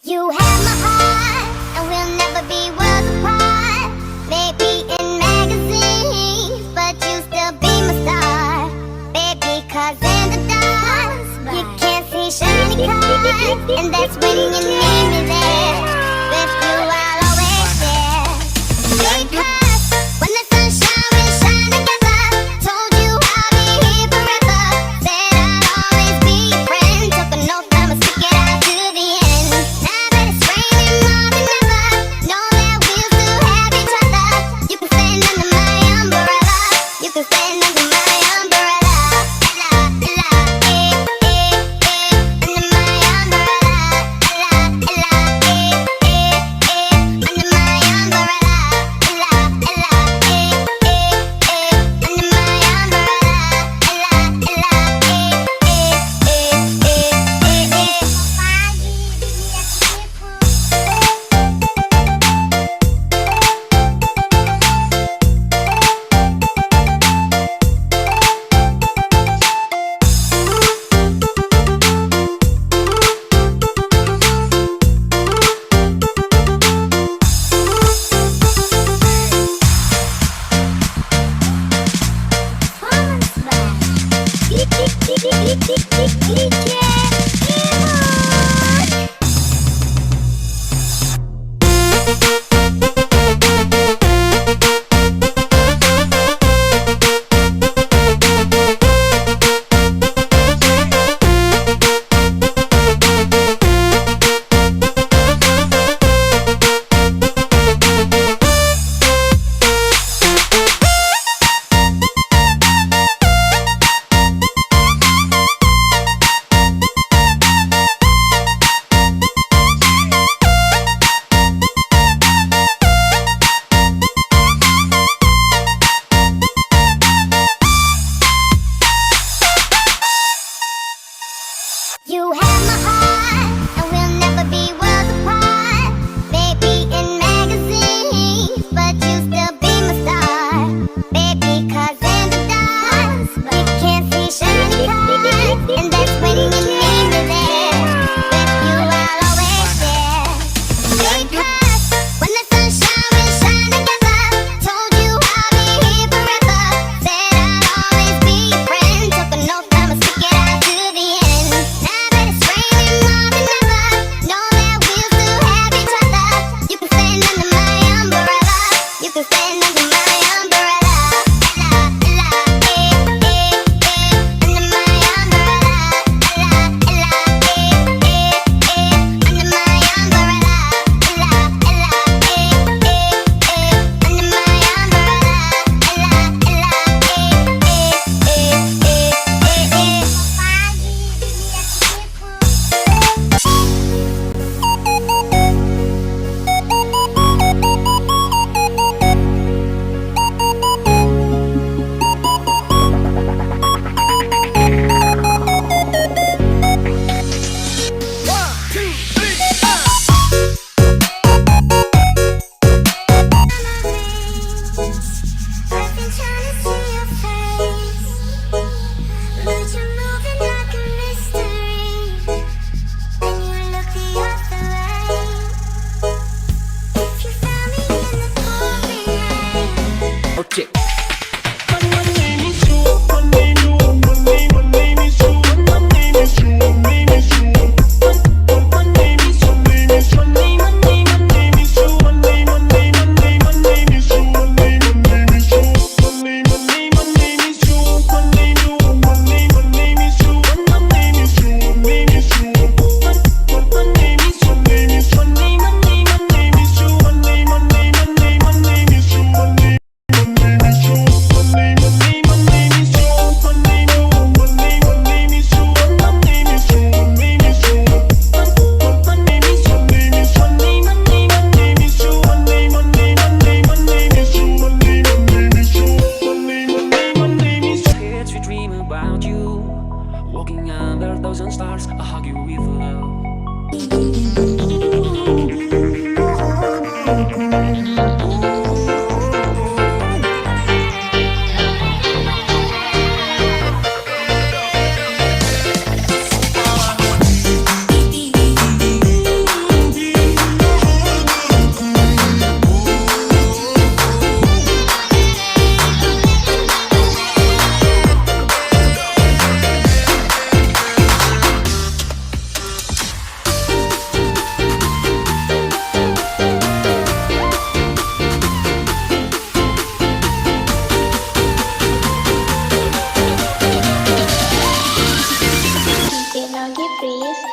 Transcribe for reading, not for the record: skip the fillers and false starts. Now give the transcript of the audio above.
You have my heart, and we'll never be worlds apart. Maybe in magazines, but you still be my star. Baby, 'cause in the dark, you can't see shiny cars, and that's when you need me there. With you, I'll always share. Because when the sun shines, we shine together. Told you I'll be here forever. Said I'll always be your friend. Took an oath, I'ma stick it out to the end. Now that it's raining more than ever, know that we'll still have each other. You can stand under my umbrella. You can stand under my umbrella. Ella, ella, under my umbrella. Ella, ella, under my umbrella. Ella, ella, under my You have my heart, and we'll never be worlds apart. Maybe in magazines, but you still be my star. Baby, 'cause in the dark, you can't see shiny cars, and that's when you need me there. With you, I'll always share. Because when the sun shines, we shine together. Told you I'll be here forever. Said I'll always be your friend. Took an oath, I'ma stick it out to the end. Now that it's raining more than ever, know that we'll still have each other. You can stand under my umbrella. You can stand under my umbrella. Ella, ella, under my umbrella. Ella, ella, under my umbrella. Ella, ella, under my I've been trying to see your face, but you're moving like a mystery, and you look the other way. If you found me in the pouring rain, Okay. Kids, we dream about you. Walking under a thousand stars, I hug you with love. freeze